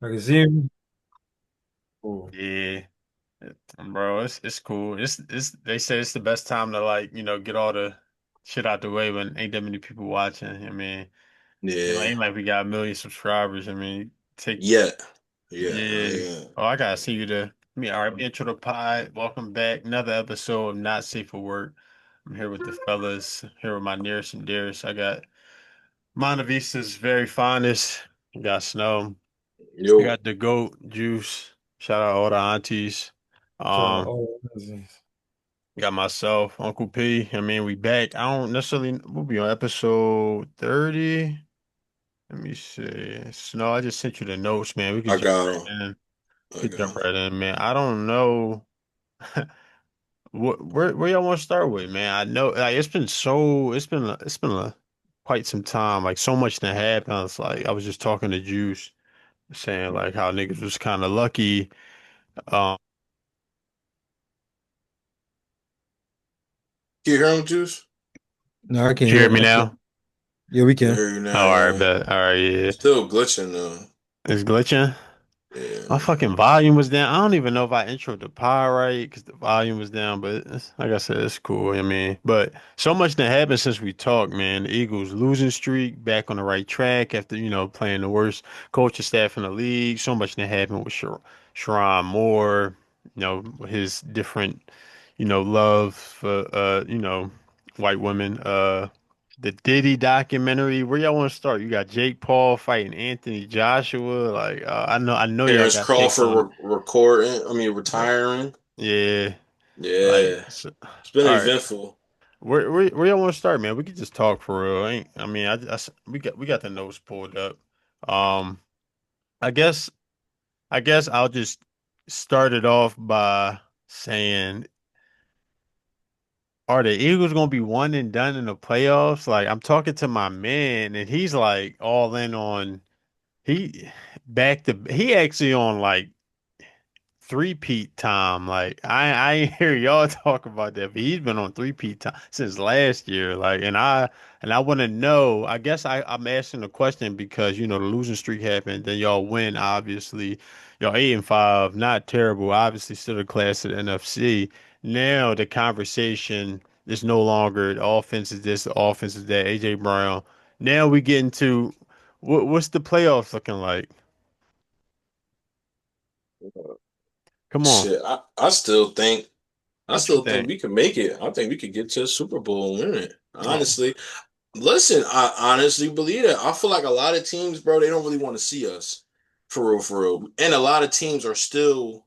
I can see him. Cool. Yeah, bro, it's cool. It's they say it's the best time to get all the shit out the way when ain't that many people watching. I mean, Yeah. ain't like we got a million subscribers. I mean, take Yeah. Yeah. yeah. Oh, I gotta see you there. All right, intro to pod. Welcome back. Another episode of Not Safe for Work. I'm here with the fellas. Here with my nearest and dearest. I got Monta Vista's very finest. I got Snow. I Yo. got the goat juice. Shout out all the aunties. Shout out Um, all the cousins. got myself, Uncle P. I mean, we back. I don't necessarily we'll be on episode 30. Let me see. Snow, I just sent you the notes, man. We could I jump got right him. in. I Could got jump him. right in, man. I don't know where y'all want to start with, man. I know like it's been quite some time. Like so much that happened. It's like I was just talking to Juice, saying like how niggas was kind of lucky. Um, Can you hear him, Juice? No, I can't you hear hear him. me now? Yeah, we Oh, can. I hear you now, all right, yeah. bet. All right, yeah. Still glitching though. It's glitching. My Yeah. fucking volume was down. I don't even know if I introed the pod right because the volume was down, but like I said, it's cool. I mean, but so much that happened since we talked, man. The Eagles losing streak back on the right track after, playing the worst coaching staff in the league. So much that happened with Sherrone Moore, his different, love for, white women. The Diddy documentary. Where y'all want to start? You got Jake Paul fighting Anthony Joshua. Like, I know y'all Terrence got takes on. Crawford retiring. Yeah, like, Yeah. so, It's been all right. eventful. Where y'all want to start, man? We could just talk for real. Ain't I mean, we got the notes pulled up. Um, I guess I guess I'll just start it off by saying, are the Eagles gonna be one and done in the playoffs? Like, I'm talking to my man, and he's like all in on. He he actually on like three-peat time. Like I ain't hear y'all talk about that, but he's been on three-peat time since last year. Like and I want to know. I guess I'm asking the question because the losing streak happened, then y'all win. Obviously, y'all 8-5, not terrible. Obviously, still the class of the NFC. Now the conversation is no longer the offense is this, the offense is that. AJ Brown. Now we get into what's the playoffs looking like? Come on. Shit. I What you still think think? we can make it. I think we could get to the Super Bowl and win it. Oh, Honestly. Listen, I honestly believe that. I feel like a lot of teams, bro, they don't really want to see us for real, for real. And a lot of teams are still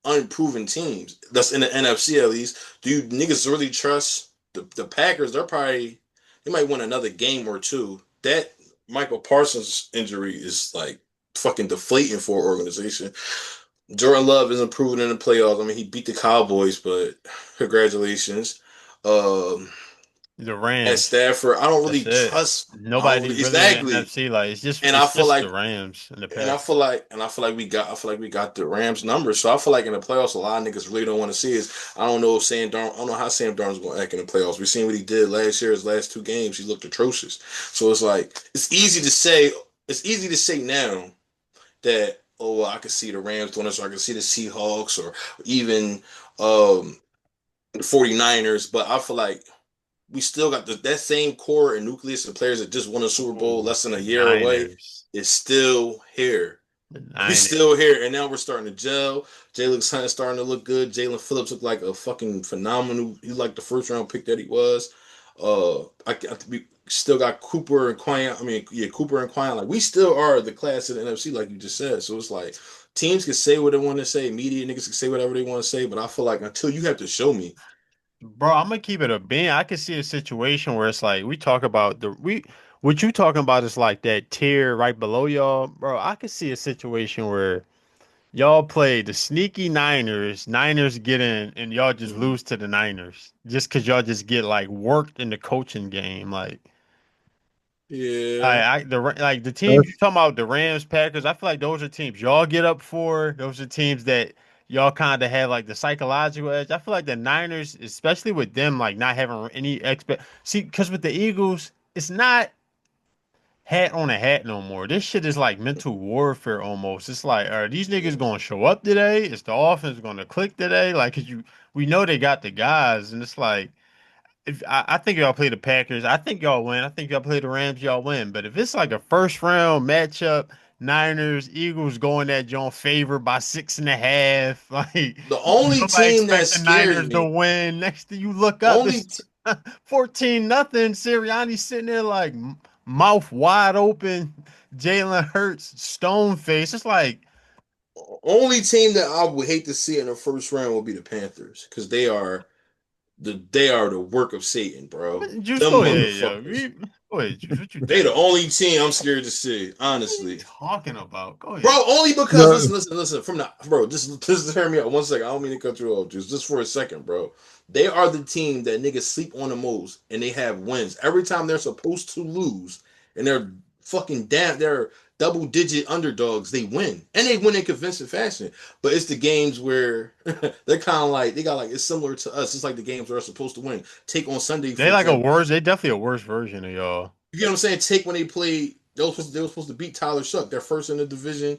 unproven teams. That's in the NFC at least. Do you niggas really trust the Packers? They might win another game or two. That Michael Parsons injury is like fucking deflating for an organization. Jordan Love isn't proven in the playoffs. I mean, he beat the Cowboys, but congratulations. Um, the at Rams. Stafford, I don't really That's it. trust. I don't Nobody really really in the exactly. NFC. Like it's just And I it's feel just the like Rams and the and I Packers. feel like and I feel like we got the Rams numbers. So I feel like in the playoffs, a lot of niggas really don't want to see is I don't know if Sam Darn I don't know how Sam Darnold's going to act in the playoffs. We seen what he did last year. His last two games, he looked atrocious. So it's like it's easy to say now that oh well, I could see the Rams doing this or I could see the Seahawks or even um the 49ers, but I feel like we still got that same core and nucleus of players that just won a Super Bowl Oh, less than a the year away Niners. is still here. The We still Niners. here, and now we're starting to gel. Jalen Hunt's starting to look good. Jalen Phillips looked like a fucking phenomenal. He like the first round pick that he was. We still got Cooper and Quine. I mean, yeah, Cooper and Quine. Like we still are the class of the NFC, like you just said. So it's like teams can say what they want to say, media niggas can say whatever they want to say, but I feel like until you have to show me. Bro, I'm gonna keep it a bean. I can see a situation where it's like we talk about what you talking about is like that tier right below y'all, bro. I could see a situation where y'all play the sneaky Niners, Niners get in, and y'all just Mhm. lose to the Niners just because y'all just get like worked in the coaching game. Like, Yeah. like the teams you That's talking about, the Rams, Packers. I feel like those are teams y'all get up for. Those are teams that y'all kind of have like the psychological edge. I feel like the Niners, especially with them like not having any expect. See, because with the Eagles, it's not. hat on a hat no more. This shit is like mental warfare almost. It's like, are these niggas gonna show up today? Is the offense gonna click today? Like, 'cause we know they got the guys, and it's like, if I think y'all play the Packers, I think y'all win. I think y'all play the Rams, y'all win. But if it's like a first round matchup, Niners, Eagles going that joint favored by 6.5, like The only nobody team that expect the scares Niners to me, win. Next thing you look up, only it's t- 14-0. Sirianni sitting there like mouth wide open. Jalen Hurts, stone face. It's like, only team that I would hate to see in the first round would be the Panthers because they are the work of Satan, bro. Juice, Them go ahead, yo. motherfuckers. Go ahead, Juice. What you They the think? only team I'm scared to see, What are you honestly. talking about? Go Bro, ahead. only because No, listen. From the bro, just hear me out 1 second. I don't mean to cut you off, just for a second, bro. They are the team that niggas sleep on the most, and they have wins every time they're supposed to lose, and they're fucking damn. They're double digit underdogs. They win, and they win in convincing fashion. But it's the games where they're kind of like they got like it's similar to us. It's like the games where they're supposed to win. Take on Sunday, They for like a example. worse. They definitely a worse version of y'all. You get what I'm saying? Take when they played. They were supposed to beat Tyler Shuck. They're first in the division.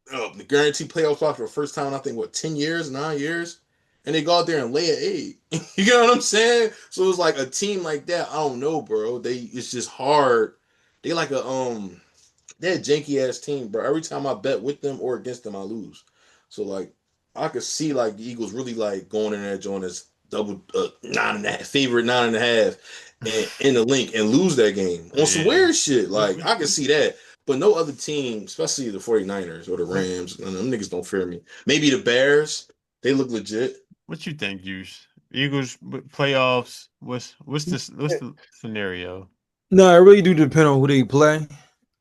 The guaranteed playoff spot for the first time, I think, what, 10 years, 9 years? And they go out there and lay an egg. You know what I'm saying? So it's like a team like that, I don't know, bro. It's just hard. They like they're a janky ass team, bro. Every time I bet with them or against them, I lose. So like I could see like the Eagles really like going in there joint as double 9.5 favorite 9.5 and in the link and lose that game on some Yeah. weird shit. What, Like what, I could what, see that. But no other team, especially the 49ers or the Rams, none of them niggas don't fear me. Maybe the Bears, they look legit. what you think, Juice? Eagles playoffs. What's the scenario? no, it really do depend on who they play.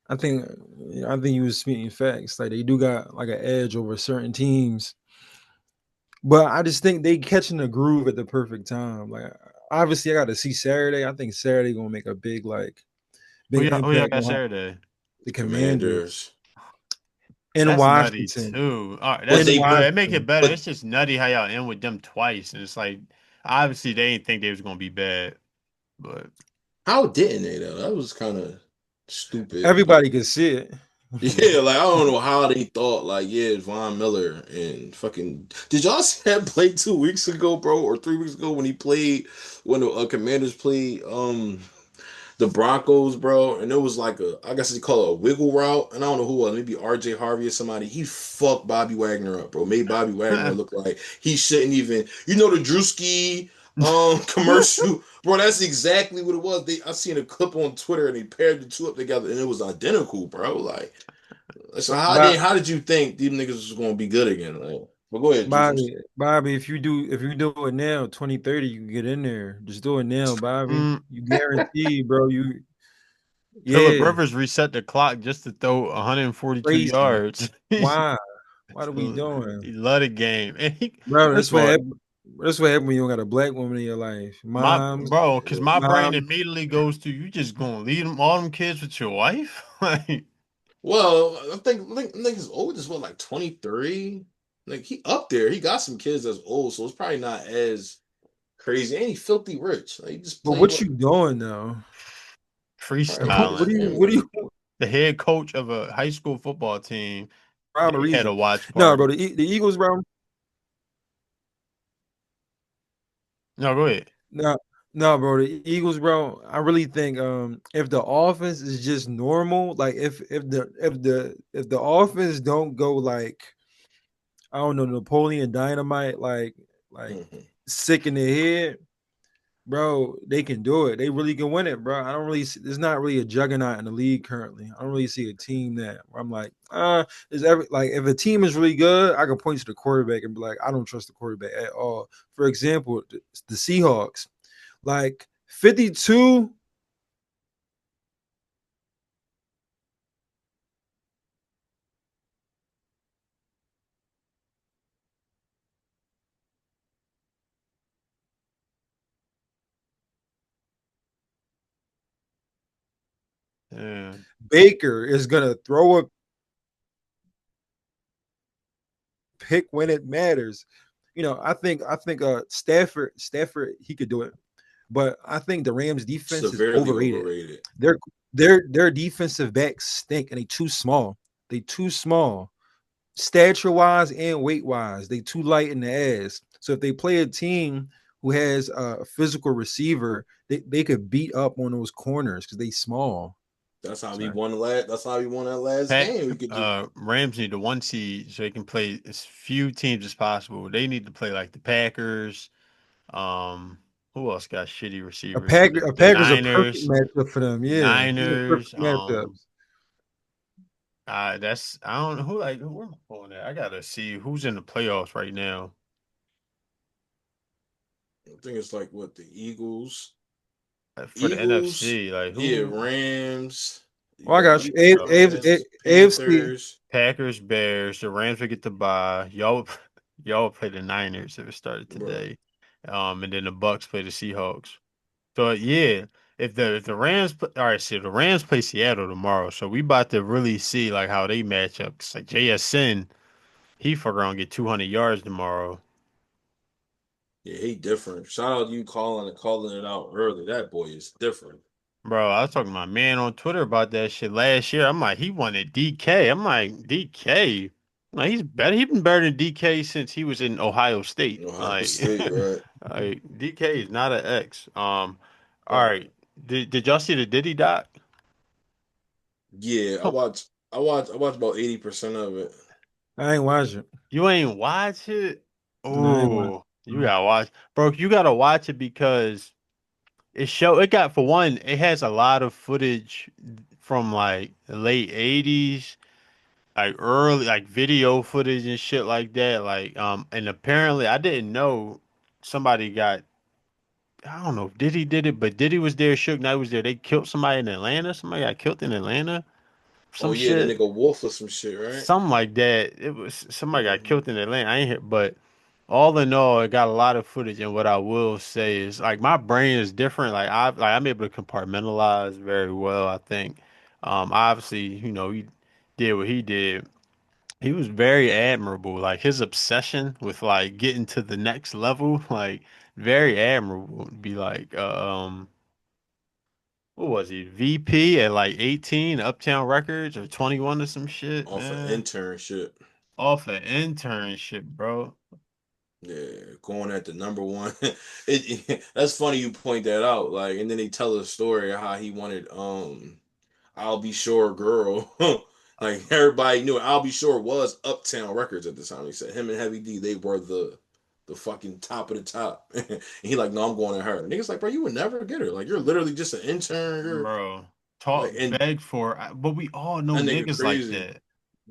I think I think you was speaking facts. Like they do got like an edge over certain teams. But I just think they catching the groove at the perfect time. Like obviously I gotta see Saturday. I think Saturday gonna make a big Who y'all impact got on Saturday? the Commanders Commanders. in That's nutty Washington. too. All right, But that's In they good. It make it Washington. better. but It's just nutty how y'all end with them twice, and it's like obviously they didn't think they was gonna be bad, but how didn't they though? That was kind of stupid. Everybody can see it. Yeah, like I don't know how they thought, like, yeah, Von Miller and fucking. Did y'all see that play 2 weeks ago, bro, or 3 weeks ago when he played when the Commanders played the Broncos, bro, and it was like I guess you call it a wiggle route, and I don't know who it was, maybe RJ Harvey or somebody. He fucked Bobby Wagner up, bro. Made Bobby Wagner look like he shouldn't even. You know the Drewski commercial, bro. That's exactly what it was. I seen a clip on Twitter and they paired the two up together, and it was identical, bro. Like. So Bob, how did you think these niggas was gonna be good again? Like, but go ahead, Juice. Bobby, if you do it now, 2030, you can get in there. Just do it now, Bobby. mm, You guarantee, bro. You Philip yeah, Rivers reset the clock just to throw 142 crazy. yards. Why? What are we So doing? he love the game. And Bro, first of all, that's what happened when you don't got a black woman in your life. Moms, because my brain mom, immediately goes to you just gonna leave them all them kids with your wife? Like, Well, I think niggas old as well, like 23. Like he up there. He got some kids that's old, so it's probably not as crazy. And he filthy rich. Like he just but playing what with you doing though? probably with his What freestyling. do you what do family. you The head coach of a high school football team, Rhyme or they had a reason? watch No, bro, party. the Eagles, bro. No, go ahead. No, no, bro. The Eagles, bro. I really think if the offense is just normal, like if the offense don't go like I don't know Napoleon Dynamite, like Mhm. sick in the head, bro, they can do it. They really can win it, bro. I don't really. There's not really a juggernaut in the league currently. I don't really see a team that where I'm like, is every like if a team is really good, I can point to the quarterback and be like, I don't trust the quarterback at all. For example, the Seahawks. Like 52, Yeah. Baker is gonna throw a pick when it matters. I think Stafford he could do it. But I think the Rams defense is Severely overrated. overrated. Their defensive backs stink and they too small. They too small. Stature wise and weight wise, they too light in the ass. So if they play a team who has a physical receiver, they could beat up on those corners because they small. That's how we Sorry. won the last. That's how we won that last game. We could just Rams need the 1 seed so they can play as few teams as possible. They need to play like the Packers. Who else got shitty receivers? A The Packers a perfect Niners. matchup for them. Yeah, these are Niners. perfect matchups. That's I don't know who am I pulling at? I gotta see who's in the playoffs right now. I think it's like what the Eagles. For the Eagles, NFC, like yeah, who? Rams. You Oh, I got got you. Eagles, Rams, AFC. Panthers. Packers, Bears. The Rams will get the bye. Y'all play the Niners if it started Bro. today. And then the Bucks play the Seahawks. So yeah, if the Rams all right, see the Rams play Seattle tomorrow, so we about to really see like how they match up. 'Cause like JSN, he for gonna get 200 yards tomorrow. Yeah, he different. Shout out to you calling it out early. That boy is different. Bro, I was talking to my man on Twitter about that shit last year. I'm like, he wanted DK. I'm like, DK. Like, he's better. He's been better than DK since he was in Ohio State. Ohio Like, State, right? like DK is not an X. All Right. right. Did y'all see the Diddy doc? Yeah, I watched about 80% of it. I ain't watching. You ain't watch it? No, I ain't watching. Oh, you gotta watch, bro. You gotta watch it because it got for one, it has a lot of footage from like the late 80s, like early like video footage and shit like that. Like and apparently I didn't know somebody got I don't know if Diddy did it, but Diddy was there, Suge Knight was there. They killed somebody in Atlanta. Somebody got killed in Atlanta. Oh Some yeah, the shit. nigga Wolf or some shit, right? Something like that. It was somebody got Mhm. killed in Atlanta. I ain't hear, but all in all, it got a lot of footage. And what I will say is, like, my brain is different. I'm able to compartmentalize very well. I think, obviously, he did what he did. He was very admirable. Like his obsession with like getting to the next level, like very admirable. Be like, what was he? VP at like 18, Uptown Records or 21 or some shit, Off an man. internship. Off an internship, bro. Yeah, going at the number one. That's funny you point that out. Like, and then they tell a story of how he wanted I'll Be Sure Girl. Like everybody knew it. I'll Be Sure was Uptown Records at the time. He said him and Heavy D, they were the fucking top of the top. And he like, no, I'm going at her. And niggas like, bro, you would never get her. Like you're literally just an intern. You're Bro. like, Talk and beg for, but we all know that nigga niggas like crazy. that.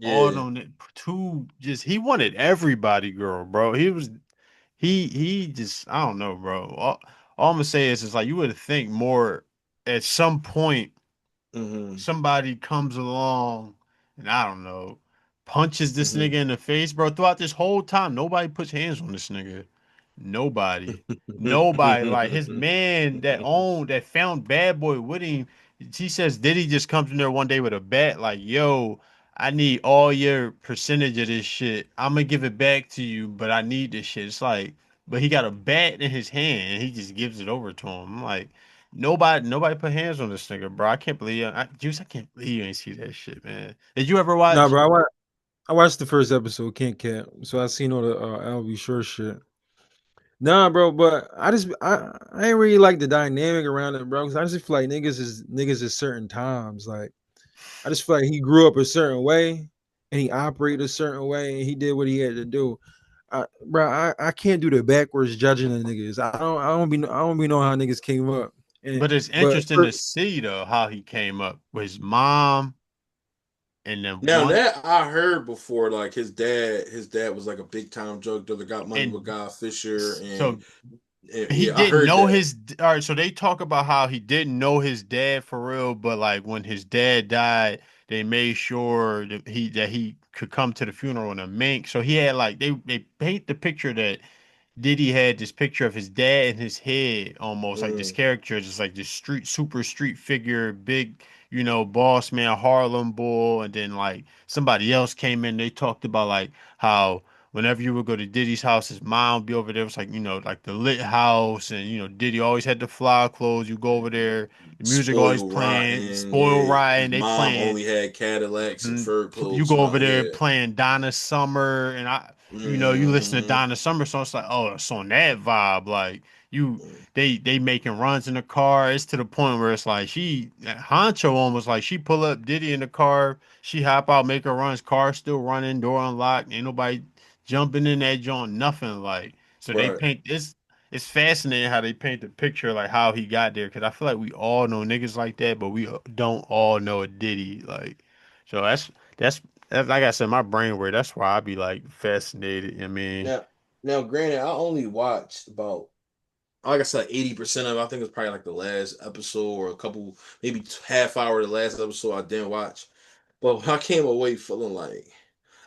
All Yeah. know too just he wanted everybody, girl, bro. He just I don't know, bro. All I'm gonna say is it's like you would think more at some point Mm-hmm. somebody comes along and I don't know, punches this Mm-hmm. nigga in the face, bro. Throughout this whole time, nobody puts hands on this nigga. Nobody. Nobody. Like his man that found Bad Boy with him. He says Diddy just comes in there one day with a bat, like, yo, I need all your percentage of this shit. I'm gonna give it back to you, but I need this shit. It's like, but he got a bat in his hand and he just gives it over to him. I'm like, nobody put hands on this nigga, bro. I can't believe Juice, I can't believe you ain't see that shit, man. Did you ever Nah, watch? bro. I watched the first episode. Can't cap. So I seen all the I'll be sure shit. Nah, bro. But I ain't really like the dynamic around it, bro. Because I just feel like niggas is certain times. Like I just feel like he grew up a certain way and he operated a certain way and he did what he had to do. I can't do the backwards judging of niggas. I don't be know how niggas came up. And But it's but interesting to see though how he came up with his mom and then Now one that I heard before, like his dad was like a big time drug dealer, got money with and Guy Fisher, so and he yeah, I didn't heard know that. his all right, so they talk about how he didn't know his dad for real, but like when his dad died, they made sure that he could come to the funeral in a mink. So he had like they paint the picture that Diddy had this picture of his dad in his head, almost like this Mm, character, just like this super street figure, big, boss man, Harlem Bull, and then like somebody else came in. They talked about like how whenever you would go to Diddy's house, his mom would be over there. It was like, like the lit house, and Diddy always had the fly clothes. You go over there, the music always Spoiled playing, rotten. spoil Yeah, his riding, they mom playing. only had Cadillacs and fur You coats. go over My there yeah. playing Donna Summer, and you listen to Hmm. Donna Summer, so it's like, oh, it's on that vibe. Like you, they making runs in the car. It's to the point where it's like Honcho almost like she pull up Diddy in the car, she hop out, make her runs, car still running, door unlocked, ain't nobody jumping in that joint, nothing like. So they Right. paint this. It's fascinating how they paint the picture, like how he got there, because I feel like we all know niggas like that, but we don't all know a Diddy like. So that's like I said, my brain work. That's why I be like fascinated. I mean, Now, granted, I only watched about, like I said, 80% of it. I think it's probably like the last episode or a couple, maybe half hour of the last episode I didn't watch. But I came away feeling like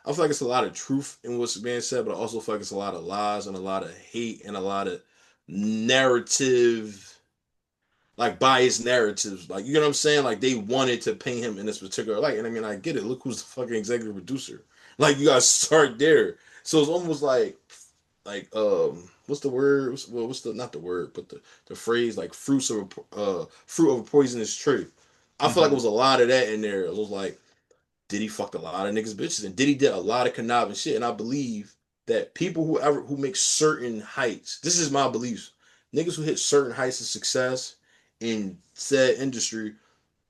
I feel like it's a lot of truth in what's being said, but I also feel like it's a lot of lies and a lot of hate and a lot of narrative, like biased narratives. Like, you know what I'm saying? Like, they wanted to paint him in this particular light. And I mean, I get it. Look who's the fucking executive producer. Like, you guys start there. So it's almost like what's the word? What's the not the word, but the phrase, like fruit of a poisonous tree. I feel like it mhm. was a lot of that in there. It was like Diddy fucked a lot of niggas bitches, and Diddy did a lot of conniving shit. And I believe that people who make certain heights, this is my beliefs, niggas who hit certain heights of success in said industry,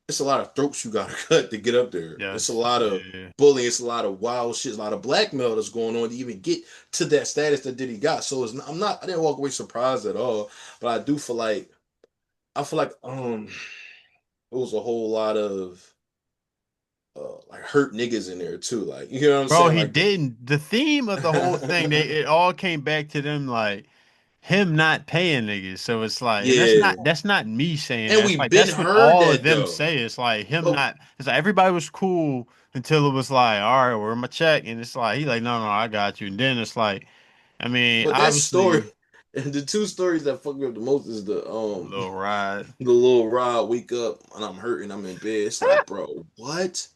it's a lot of throats you gotta cut to get up there. It's a Yes, lot of yeah, bullying, it's a lot of wild shit, a lot of blackmail that's going on to even get to that status that Diddy got. So I didn't walk away surprised at all, but I do feel like it was a whole lot of like hurt niggas in there too. Like, you know what I'm bro. saying? He Like, didn't. The theme of the whole thing, it all came back to them like him not paying niggas. So it's like, and yeah. that's not me saying And that. It's we like been that's what heard all of that them though. say. It's like him But not. It's like everybody was cool until it was like, all right, where my check? And it's like he like, no, I got you. And then it's like, I mean, but that story, obviously, and the two stories that fuck me up the most is the a little ride. the little ride, wake up and I'm hurting, I'm in bed. It's like, bro, what?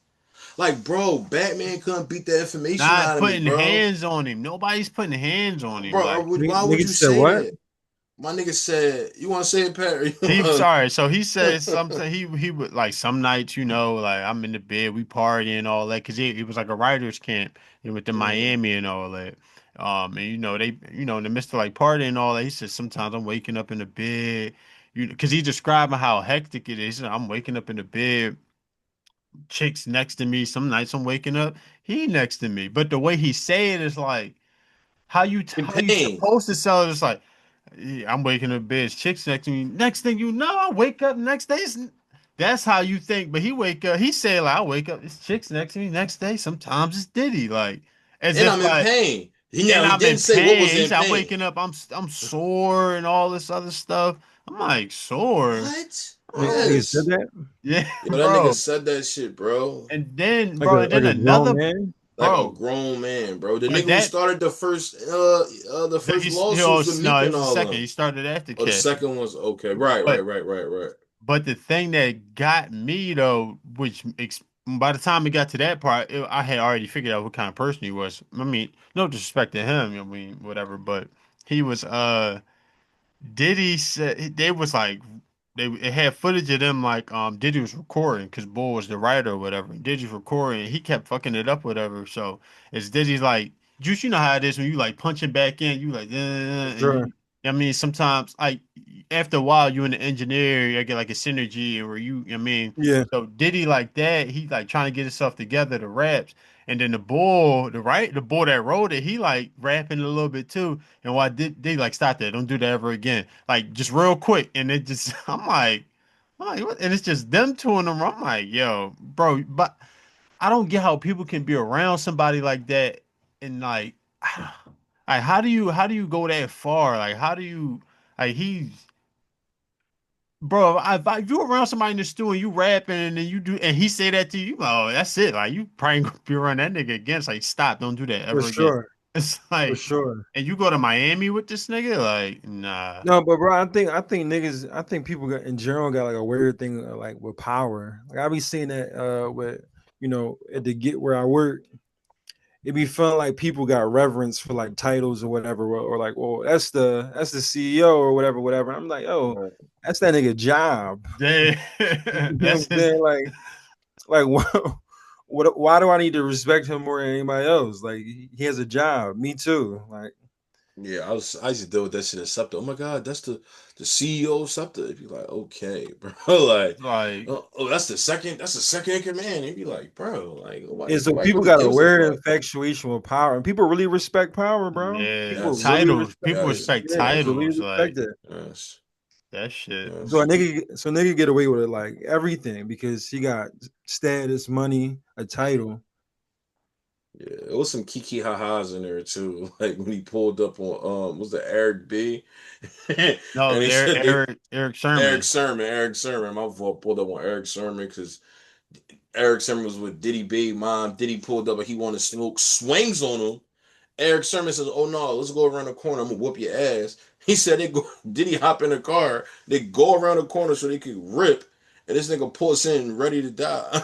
Like, bro, Batman couldn't beat the information Not out of me, putting bro. hands on him. Nobody's putting hands on him. Bro, Like why would Niggas you said say what? that? My nigga said, you want to say it, Pat? he sorry. So he says something. He would like some nights, like I'm in the bed, we party and all that, because it was like a writers camp. He went to Mhm. Miami and all that. And they, in the midst of like partying and all that, he said sometimes I'm waking up in the bed, because he's describing how hectic it is. He said, I'm waking up in the bed, chicks next to me. Some nights I'm waking up, he next to me. But the way he say it is like In how you pain. supposed to sell it. It's like, yeah, I'm waking up, bitch, chicks next to me. Next thing you know, I wake up next day. That's how you think. But he wake up, he say like, I wake up, it's chicks next to me. Next day, sometimes it's Diddy, like as And if I'm in like, pain. and He I'm in didn't say what pain. was He in said, I'm pain. waking up, I'm sore and all this other stuff. I'm like sore. What? Niggas said Yes. that Yeah, Yo, that nigga bro. said that shit, bro. And then, like bro, and then a grown another, man. Like a bro. grown man, bro. The nigga But who that started the first lawsuits with no, Meek it and was the all second. He them. started after Oh, the Cat. second one's okay. Right, right, But right, right, right. But the thing that got me though, by the time it got to that part, I had already figured out what kind of person he was. I mean, no disrespect to him, I mean, whatever, but he was Diddy said they was like it had footage of them like Diddy was recording because Bull was the writer or whatever. Diddy's recording, he kept fucking it up, whatever. So it's Diddy's like, Juice, you know how it is when you like punching back in, you like, For and sure. I mean, sometimes like after a while, you and the engineer, you get like a synergy where I mean, Yeah, so Diddy like that, he like trying to get himself together, the raps, and then the Bull, the Bull that wrote it, he like rapping a little bit too. And why did they like stop that? Don't do that ever again. Like just real quick. And it just I'm like, what? And it's just them two in them. I'm like, yo, bro, but I don't get how people can be around somebody like that and like how do you go that far? Like how do you like he's bro, if you around somebody in the studio and you rapping and then you do and he say that to you, oh, that's it. Like you probably gonna be around that nigga again. It's like stop, don't do that for ever again. sure, It's for like sure. and you go to Miami with this nigga, like, nah. No, but bro, I think niggas, I think people got, in general got like a weird thing like with power. Like I be seeing that with at the get where I work. it be feeling like people got reverence for like titles or whatever, or like, well, that's the CEO or whatever. I'm like, oh, Right. that's that nigga job. Damn. You know what That's I'm his. saying? Like what? Why do I need to respect him more than anybody else? Like he has a job. Me too. Like Yeah, I used to deal with that shit at SEPTA. Oh my God, that's the CEO of SEPTA. If you like, okay, bro, like, Like, that's the second in command. You'd be like, bro, like, yeah, so nobody people really got a gives a weird fuck. infatuation with power, and people really respect power, bro. yeah, People Yes, really titles. respect People it. yes, respect Yeah, people yes, really titles. Like respect it. yes, that shit. So yes. a nigga get away with it like everything because he got status, money, a title. Yeah, it was some kiki ha-has in there too. Like when he pulled up on was the Eric B, and No, they said they Eric Sherman. Eric Sermon. My fault, pulled up on Eric Sermon because Eric Sermon was with Diddy B. Mom, Diddy pulled up and he wanted to smoke, swings on him. Eric Sermon says, "Oh no, let's go around the corner. I'm gonna whoop your ass." He said, "They go." Diddy hop in the car. They go around the corner so they could rip, and this nigga pulls in ready to die.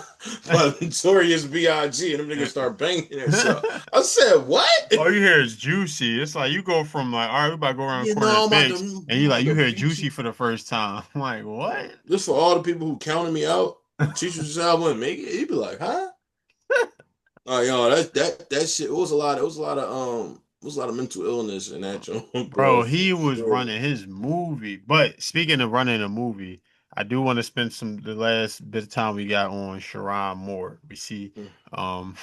But Notorious B.I.G. and them niggas start banging themselves. I said, "What?" All you hear is juicy. It's like you go from like, all right, we about to go around the You corner know, and fix, and I'm about you to hear beat juicy you. for the first time. I'm like, what? Just for all the people who counted me out, teachers said I wouldn't make it. He'd be like, "Huh?" Oh, yo, that shit. It was a lot of mental illness in that joint, bro. Bro, For he was sure. running his movie. But speaking of running a movie, I do want to spend the last bit of time we got on Sherrone Moore. We see um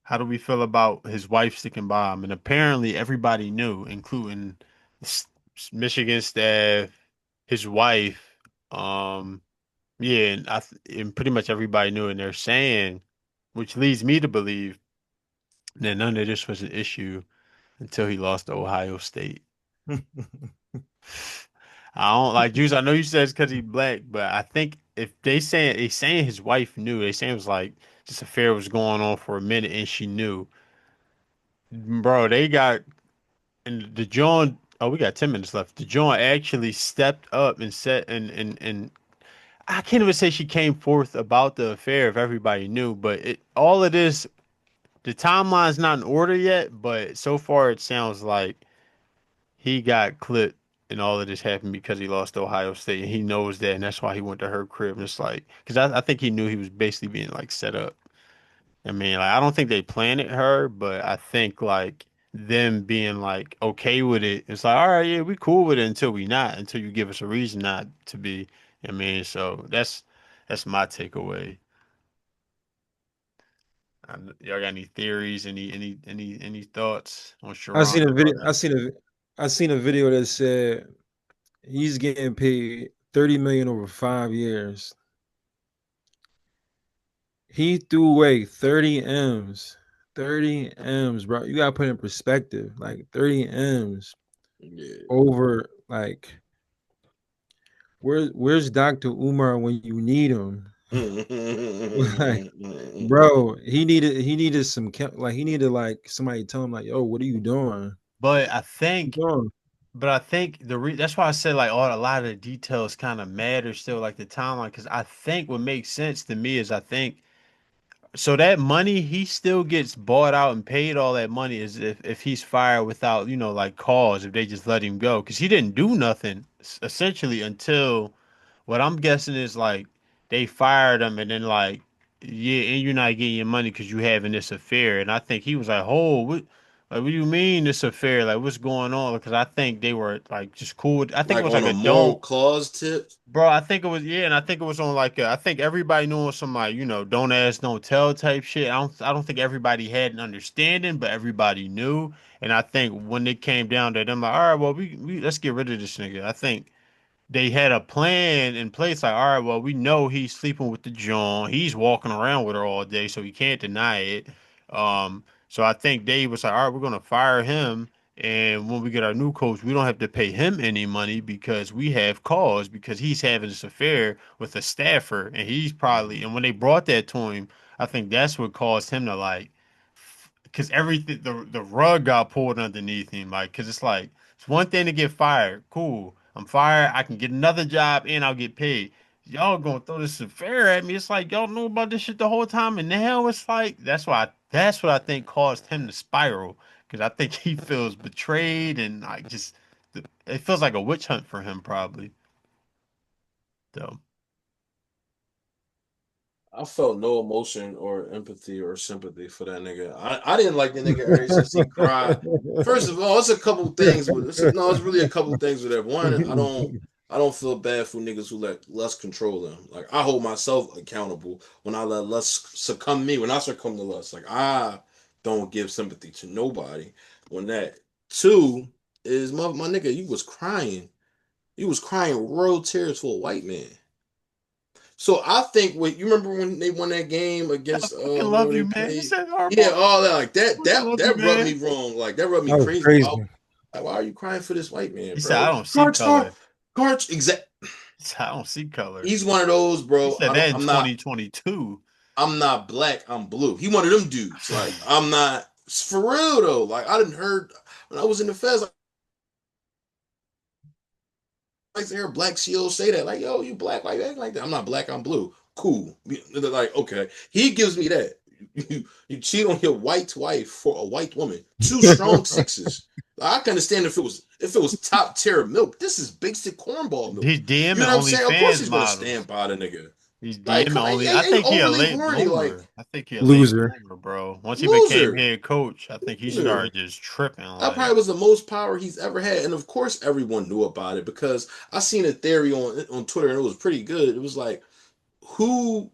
how do we feel about his wife sticking by him? And apparently everybody knew, including Michigan staff, his wife, yeah, and pretty much everybody knew, and they're saying, which leads me to believe that none of this was an issue until he lost to Ohio State. I don't like Juice. I know you said it's because he's black, but I think if they saying his wife knew, they saying it was like this affair was going on for a minute and she knew. Bro, they got and the John. Oh, we got 10 minutes left. The John actually stepped up and said, and I can't even say she came forth about the affair if everybody knew, but all of this, the timeline's not in order yet, but so far it sounds like he got clipped and all of this happened because he lost to Ohio State and he knows that and that's why he went to her crib. And it's like, because I think he knew he was basically being like set up. I mean, like, I don't think they planted her, but I think like them being like okay with it, it's like, all right, yeah, we cool with it until we not, until you give us a reason not to be. I mean, so that's my takeaway. Y'all got any theories? Any thoughts on I Sharon seen a video. running? I seen a video that said he's getting paid 30 million over 5 years. He threw away 30 M's. 30 M's, bro. You gotta put in perspective. Like 30 M's Yeah. over like where's Dr. Umar when you need him? Like, bro, he needed like he needed like somebody to tell him like, yo, what are you doing? But I What think you doing? But I think that's why I said like all a lot of the details kind of matter still, like the timeline, because I think what makes sense to me is I think so that money he still gets bought out and paid all that money is if he's fired without like cause if they just let him go because he didn't do nothing essentially until what I'm guessing is like they fired him and then like yeah and you're not getting your money because you having this affair and I think he was like oh what do you mean this affair like what's going on because I think they were like just cool I think it Like was on like a a moral don't. clause tip. Bro, I think it was yeah, and I think it was on like I think everybody knew on some like don't ask, don't tell type shit. I don't think everybody had an understanding, but everybody knew. And I think when it came down to them, like, all right, well, we let's get rid of this nigga. I think they had a plan in place. Like, all right, well, we know he's sleeping with the John. He's walking around with her all day, so he can't deny it. So I think Dave was like, all right, we're gonna fire him. And when we get our new coach, we don't have to pay him any money because we have cause because he's having this affair with a staffer, and he's probably. And when they brought that to him, I think that's what caused him to like, because everything the rug got pulled underneath him. Like, because it's like it's one thing to get fired, cool. I'm fired. I can get another job and I'll get paid. Y'all gonna throw this affair at me. It's like y'all know about this shit the whole time, and now it's like that's why I That's what I think caused him to spiral because I think he feels betrayed and like just it feels like a witch hunt for him probably. So I felt no emotion or empathy or sympathy for that nigga. I didn't like the nigga ever since he cried. First of all, it's a couple things with it's really a couple things with that. One, I don't feel bad for niggas who let lust control them. Like I hold myself accountable when I let lust succumb to me, when I succumb to lust. Like I don't give sympathy to nobody when that. Two is my nigga, you was crying. You was crying real tears for a white man. So I think what you remember when they won that game I against fucking whenever love they you, man. You played, said yeah, horrible. all that like I that fucking that love you, that rubbed me man. wrong. Like that rubbed me That was crazy. crazy. Why are you crying for this white man, He said I bro? don't see color. Carch, exact. He said I don't see color. He's one of those, He bro. said that in 2022. I'm not black. I'm blue. He one of them dudes. Like I'm not for real though. Like I didn't heard when I was in the feds. Like to hear black CEOs say that, like, yo, you black, like that, like that. I'm not black, I'm blue. Cool. They're like, okay. He gives me that. You cheat on your white wife for a white woman. Two strong sixes. I can understand if it was top tier milk. This is basic cornball milk. He's You DMing know what I'm saying? Of course OnlyFans he's gonna models. stand by the nigga. He's Like, DMing come on, only. yeah, I yeah, you think he a overly late horny, like bloomer. I think he a late Loser. bloomer, bro. Once he became loser. head coach, I think he Loser. started just tripping. That Like, probably was the most power he's ever had, and of course everyone knew about it because I seen a theory on Twitter and it was pretty good. It was like who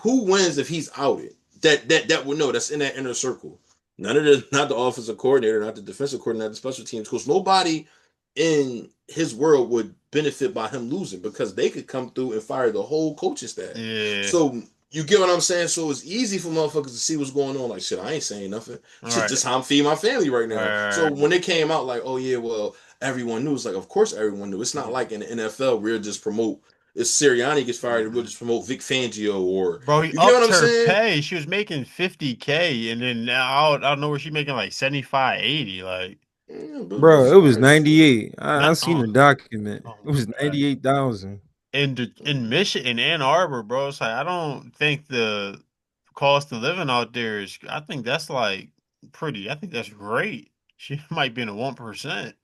who wins if he's outed? That would know that's in that inner circle. None of the not the offensive coordinator, not the defensive coordinator, not the special teams, because nobody in his world would benefit by him losing because they could come through and fire the whole coaching staff. yeah, So you get what I'm saying? So it's easy for motherfuckers to see what's going on. Like shit, I ain't saying nothing. all Shit, right, just how I'm feeding my family right all now. So right. when it came out, like, oh yeah, well, everyone knew. It's like, of course everyone knew. It's not Mm-hmm. like in the NFL where just promote if Sirianni gets fired, we'll Mm-hmm. just promote Vic Fangio or Bro, he you get what upped I'm her saying? pay. She was making 50K, and then now I don't know where she making like 75, 80. Like, Yeah, but Bro, bitches it was fired. 98. I not seen oh, the document. oh It my was god. 98,000. In Michigan, in Ann Arbor, bro, it's like I don't think the cost of living out there is. I think that's like pretty. I think that's great. She might be in the 1%.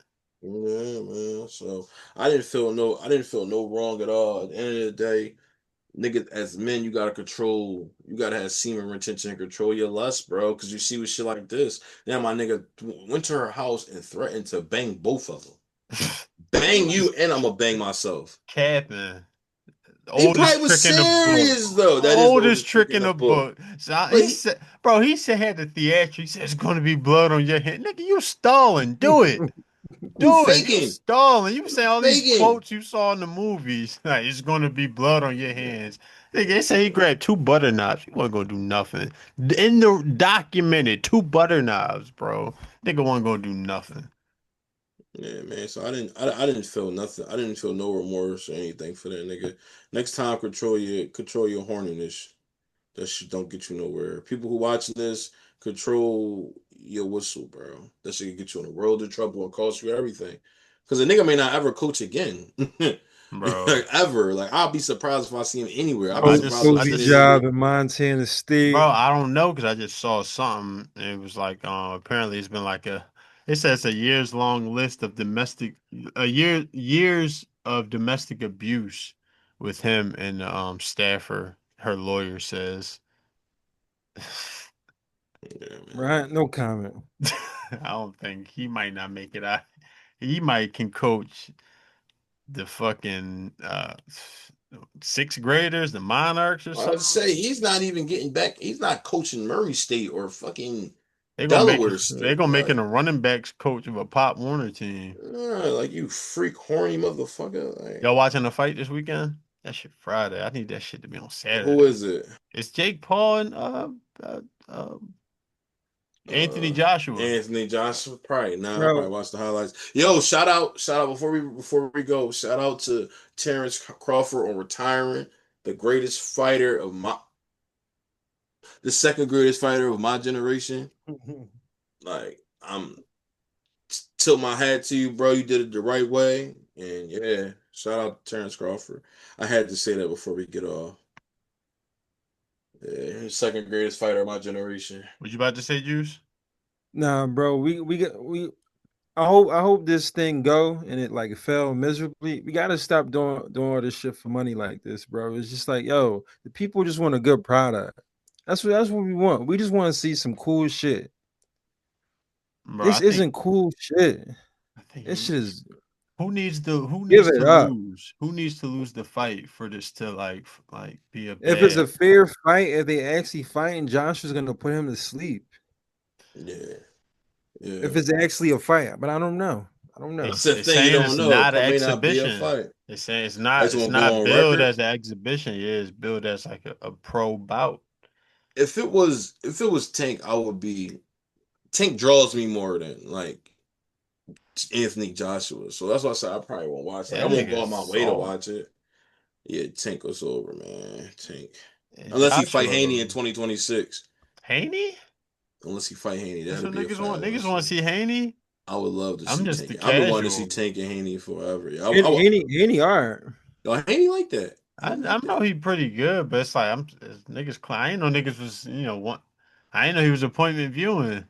Yeah, man. So I didn't feel no wrong at all. At the end of the day, niggas as men, you gotta have semen retention and control your lust, bro. Cause you see with shit like this. Now my nigga went to her house and threatened to bang both of them. Bang you and I'm gonna bang myself. Capping. The He probably oldest was trick in the book. serious though. That is the Oldest oldest trick trick in in the the book. book. So But he said, bro, he said had the theater. He said it's gonna be blood on your hand. Nigga, you stalling. Do it. you Do it. You faking. stalling. You You saying all these faking. quotes you saw in the movies. Like it's gonna be blood on your hands. Nigga, they say he grabbed two butter knives. He wasn't gonna do nothing. In the documented, two butter knives, bro. Nigga wasn't gonna do nothing. Yeah, man. So I didn't feel nothing. I didn't feel no remorse or anything for that nigga. Next time, control your horniness. That shit don't get you nowhere. People who watching this, control your whistle, bro. That shit can get you in a world of trouble and cost you everything. Because a nigga may not ever coach again. Bro. Like, ever. Like I'll be surprised if I see him anywhere. I'll Bro, be I surprised just if I I see OC him in just job nigga. in Montana State. Bro, I don't know because I just saw something. It was like apparently it's been like it says a years long list of years of domestic abuse with him and staffer, her lawyer says. Yeah, man. Right? No comment. I don't think he might not make it out. He might can coach the fucking sixth graders, the Monarchs or I'd something. say he's not even getting back. He's not coaching Murray State or fucking They're Delaware gonna State. make him Like, a running backs coach of a Pop Warner team. like you freak horny motherfucker. Like, Y'all watching the fight this weekend? That shit Friday. I need that shit to be on who Saturday. is it? It's Jake Paul and uh, uh Anthony Uh, Joshua. Anthony Joshua. Probably not. I probably Bro, watched the highlights. Yo, shout out before we go. Shout out to Terrence Crawford on retiring, the greatest fighter of the second greatest fighter of my generation. Like, I'm tilt my hat to you, bro. You did it the right way, and yeah, shout out to Terrence Crawford. I had to say that before we get off. Yeah, second greatest fighter of my generation. What you about to say, Juice? Nah, bro, we I hope this thing go and it like fell miserably. We gotta stop doing all this shit for money like this, bro. It's just like, yo, the people just want a good product. That's what we want. We just want to see some cool shit. Bro, This isn't cool shit. I think This shit is who give needs it to up. lose? Who needs to lose the fight for this to like be a If it's a bad? fair fight, if they actually fighting, Josh is gonna put him to sleep. Yeah, yeah. If it's actually a fight, but I don't know. I don't They know. That's the they thing you saying don't it's know. not an It may not be a exhibition. fight. They saying it's I not just it's want to go not on billed record. as an exhibition. Yeah, it's billed as like a pro bout. If it was Tank, I would be Tank draws me more than like Anthony Joshua. So that's why I said I probably won't watch. Like I That won't go nigga's out my way to soft. watch it. Yeah, Tank was over, man. Tank. And Unless he fight Joshua, Haney in 2026. Haney? Unless he fight Haney, That's that'd what be a niggas fight I want. want to Niggas want to see. see Haney. I would love to I'm see just Tank. the I've been wanting to see casual. Tank and Haney forever. Yeah, And any art. Haney like that. I Haney I like know that. he pretty good, but it's like niggas. I ain't know niggas was one. I ain't know he was appointment viewing.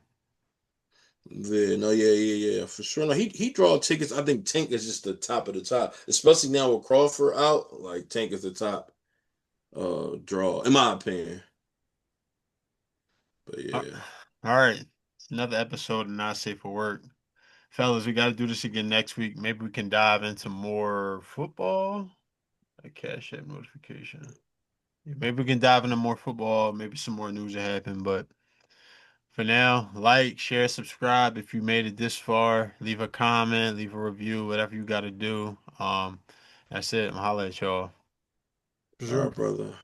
Yeah, no, yeah, for sure. No, he draw tickets. I think Tank is just the top of the top, especially now with Crawford out. Like Tank is the top draw, in my opinion. But Uh, yeah, All right, it's another episode of Not Safe for Work, fellas. We got to do this again next week. Maybe we can dive into more football. A cash app notification. Yeah, maybe we can dive into more football. Maybe some more news will happen. But for now, like, share, subscribe. If you made it this far, leave a comment, leave a review, whatever you got to do. That's it. I'm holla at y'all. For all sure. right, brother.